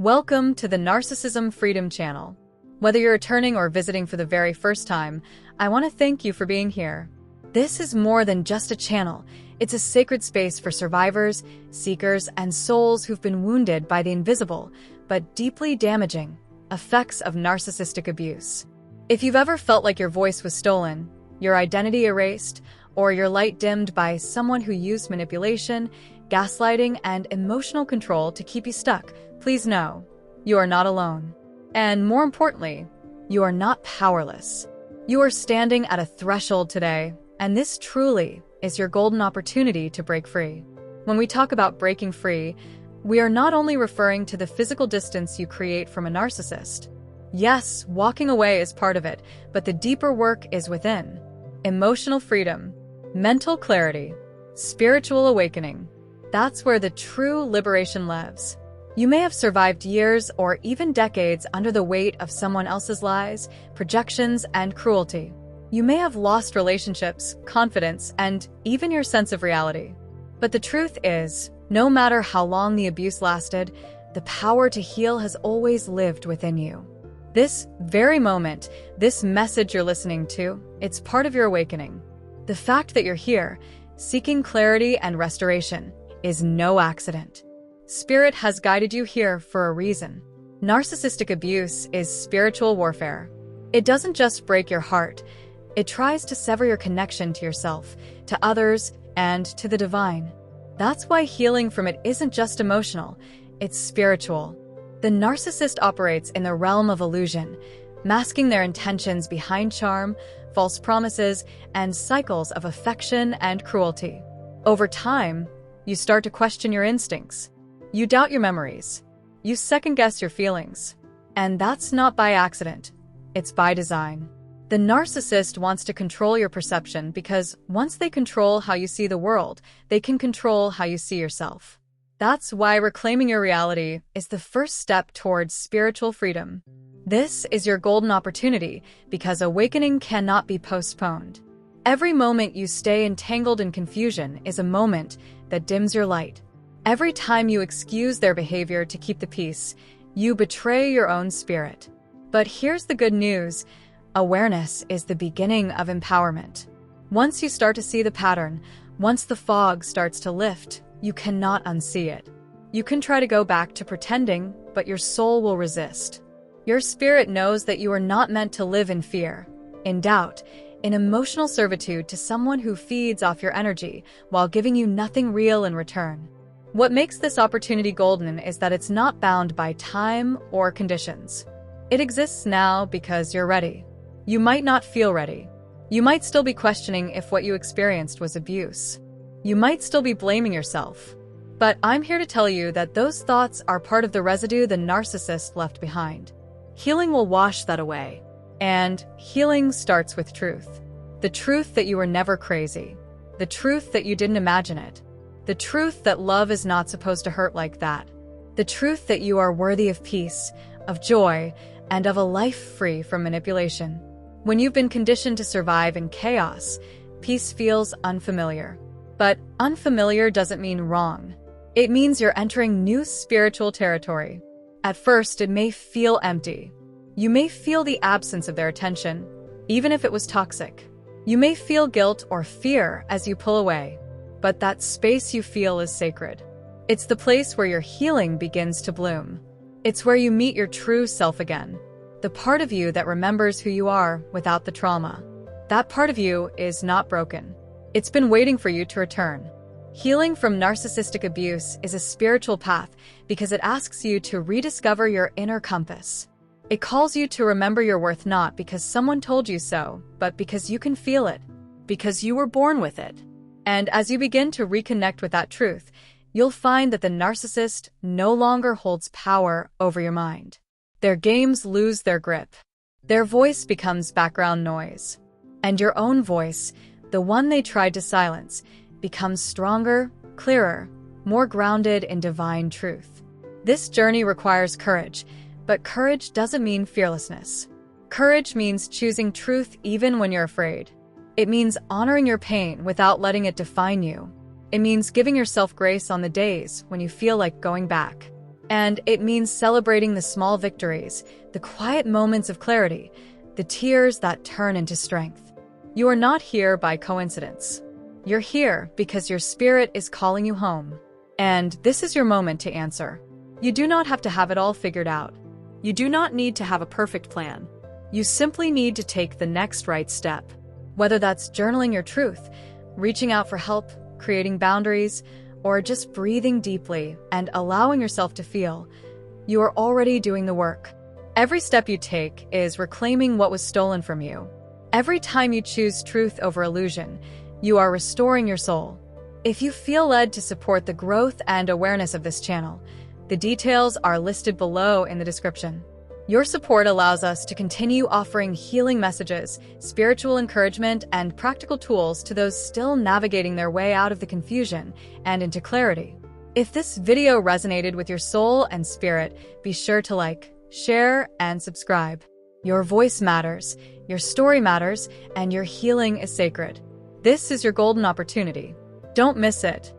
Welcome to the Narcissism Freedom channel. Whether you're returning or visiting for the very first time, I want to thank you for being here. This is more than just a channel. It's a sacred space for survivors, seekers, and souls who've been wounded by the invisible, but deeply damaging, effects of narcissistic abuse. If you've ever felt like your voice was stolen, your identity erased, or your light dimmed by someone who used manipulation, gaslighting, and emotional control to keep you stuck, please know, you are not alone. And more importantly, you are not powerless. You are standing at a threshold today, and this truly is your golden opportunity to break free. When we talk about breaking free, we are not only referring to the physical distance you create from a narcissist. Yes, walking away is part of it, but the deeper work is within. Emotional freedom, mental clarity, spiritual awakening. That's where the true liberation lives. You may have survived years or even decades under the weight of someone else's lies, projections, and cruelty. You may have lost relationships, confidence, and even your sense of reality. But the truth is, no matter how long the abuse lasted, the power to heal has always lived within you. This very moment, this message you're listening to, it's part of your awakening. The fact that you're here, seeking clarity and restoration, is no accident. Spirit has guided you here for a reason. Narcissistic abuse is spiritual warfare. It doesn't just break your heart. It tries to sever your connection to yourself, to others, and to the divine. That's why healing from it isn't just emotional, it's spiritual. The narcissist operates in the realm of illusion, masking their intentions behind charm, false promises, and cycles of affection and cruelty. Over time, you start to question your instincts. You doubt your memories. You second-guess your feelings. And that's not by accident. It's by design. The narcissist wants to control your perception because once they control how you see the world, they can control how you see yourself. That's why reclaiming your reality is the first step towards spiritual freedom. This is your golden opportunity because awakening cannot be postponed. Every moment you stay entangled in confusion is a moment that dims your light. Every time you excuse their behavior to keep the peace, you betray your own spirit. But here's the good news. Awareness is the beginning of empowerment. Once you start to see the pattern, once the fog starts to lift, you cannot unsee it. You can try to go back to pretending, but your soul will resist. Your spirit knows that you are not meant to live in fear, in doubt, in emotional servitude to someone who feeds off your energy while giving you nothing real in return. What makes this opportunity golden is that it's not bound by time or conditions. It exists now because you're ready. You might not feel ready. You might still be questioning if what you experienced was abuse. You might still be blaming yourself. But I'm here to tell you that those thoughts are part of the residue the narcissist left behind. Healing will wash that away. And healing starts with truth. The truth that you were never crazy. The truth that you didn't imagine it. The truth that love is not supposed to hurt like that. The truth that you are worthy of peace, of joy, and of a life free from manipulation. When you've been conditioned to survive in chaos, peace feels unfamiliar. But unfamiliar doesn't mean wrong. It means you're entering new spiritual territory. At first, it may feel empty. You may feel the absence of their attention, even if it was toxic. You may feel guilt or fear as you pull away, but that space you feel is sacred. It's the place where your healing begins to bloom. It's where you meet your true self again, the part of you that remembers who you are without the trauma. That part of you is not broken. It's been waiting for you to return. Healing from narcissistic abuse is a spiritual path because it asks you to rediscover your inner compass. It calls you to remember your worth not because someone told you so, but because you can feel it, because you were born with it. And as you begin to reconnect with that truth, you'll find that the narcissist no longer holds power over your mind. Their games lose their grip. Their voice becomes background noise. And your own voice, the one they tried to silence, becomes stronger, clearer, more grounded in divine truth. This journey requires courage, but courage doesn't mean fearlessness. Courage means choosing truth even when you're afraid. It means honoring your pain without letting it define you. It means giving yourself grace on the days when you feel like going back. And it means celebrating the small victories, the quiet moments of clarity, the tears that turn into strength. You are not here by coincidence. You're here because your spirit is calling you home. And this is your moment to answer. You do not have to have it all figured out. You do not need to have a perfect plan. You simply need to take the next right step. Whether that's journaling your truth, reaching out for help, creating boundaries, or just breathing deeply and allowing yourself to feel, you are already doing the work. Every step you take is reclaiming what was stolen from you. Every time you choose truth over illusion, you are restoring your soul. If you feel led to support the growth and awareness of this channel, the details are listed below in the description. Your support allows us to continue offering healing messages, spiritual encouragement, and practical tools to those still navigating their way out of the confusion and into clarity. If this video resonated with your soul and spirit, be sure to like, share, and subscribe. Your voice matters, your story matters, and your healing is sacred. This is your golden opportunity. Don't miss it.